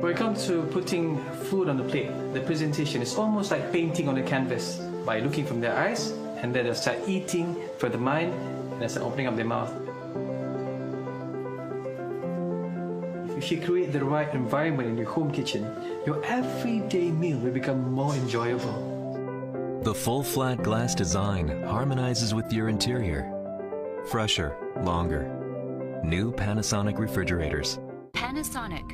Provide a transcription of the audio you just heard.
When it comes to putting food on the plate, the presentation is almost like painting on a canvas by looking from their eyes, and then they'll start eating from the mind, and they start opening up their mouth. If you create the right environment in your home kitchen, your everyday meal will become more enjoyable. The full flat glass design harmonizes with your interior. Fresher, longer. New Panasonic refrigerators. Panasonic.